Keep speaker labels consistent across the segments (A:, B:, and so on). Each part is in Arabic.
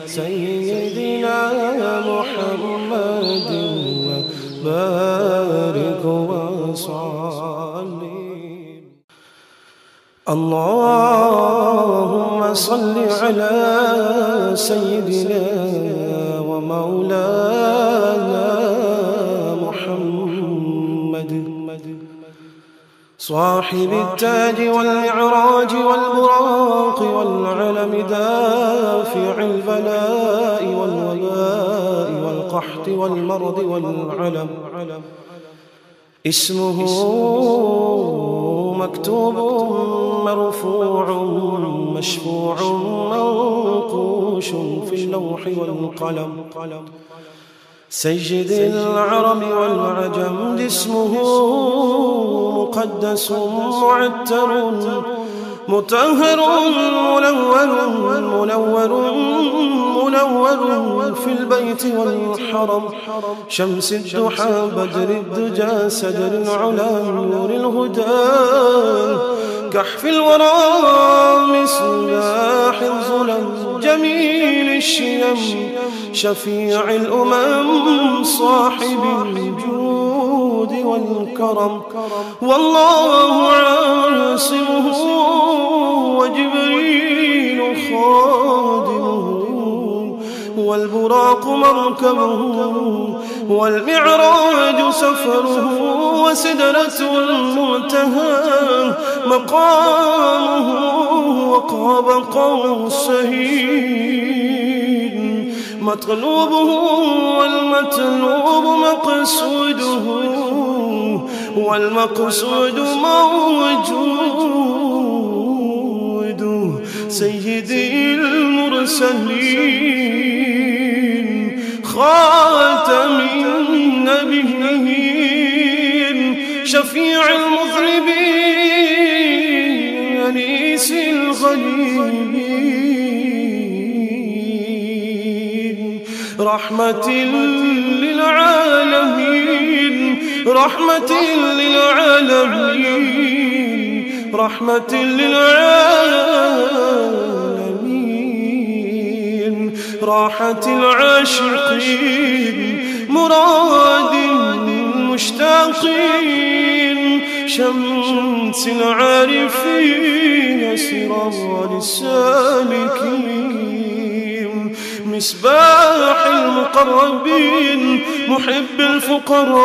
A: سيدنا محمد وبارك وصلي. اللهم صل على سيدنا ومولانا محمد صاحب التاج والمعراج والبراق والعلم دافع البلاء والوباء والقحط والمرض والعلم اسمه مكتوب مرفوع مشفوع منقوش في اللوح والقلم سيد العرب والعجم اسمه مقدس معتر مطهر منور في البيت والحرم شمس الضحى بدر الدجى سدر العلا نور الهدى كحف الورى مصباح الظلم جميل الشيم شفيع الأمم صاحب الجود والكرم والله عاصمه وجبريل خادمه والبراق مركبه والمعراج سفره وسدرة المنتهى مقامه وقاب قوسين مطلوبه والمطلوب مقصوده والمقصود موجود سيدي المرسلين خاتم النبيين شفيع المذنبين أنيس الغريبين رحمة للعالمين رحمة للعالمين رحمة للعالمين راحة العاشقين مراد المشتاقين شمس العارفين سراج السالكين مصباح المقربين محب الفقراء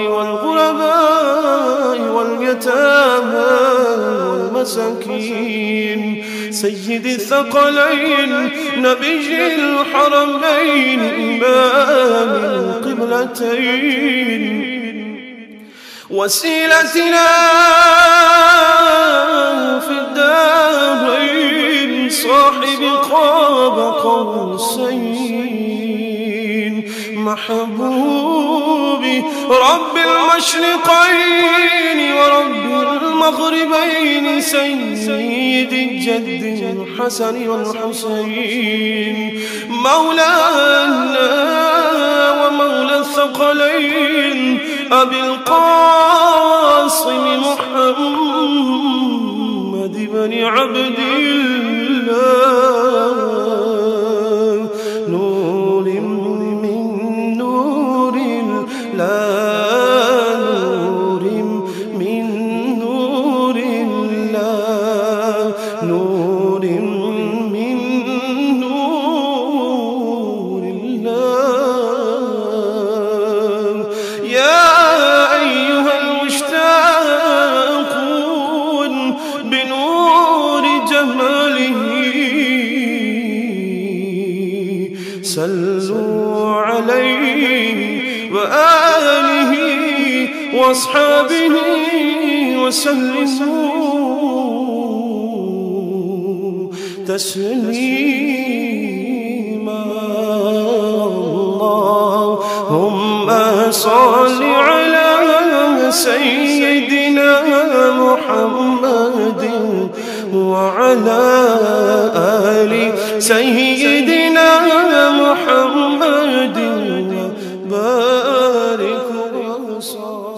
A: والغرباء واليتامى والمساكين سيد الثقلين نبي الحرمين إمام القبلتين وسيلتنا في الدارين صاحب قاب قوسين محبوب رب المشرقين ورب المغربين سيد الجد الحسن والحسين مولانا ومولى الثقلين أبي القاسم محمد بن عبد الله نور من نور الله نور من نور الله نور من نور الله يا أيها المشتاقون بنور جماله صلوا عليه وآله وأصحابه وسلموا تسليما اللهم صل على سيدنا محمد وعلى آل سيدنا محمد بارك وصل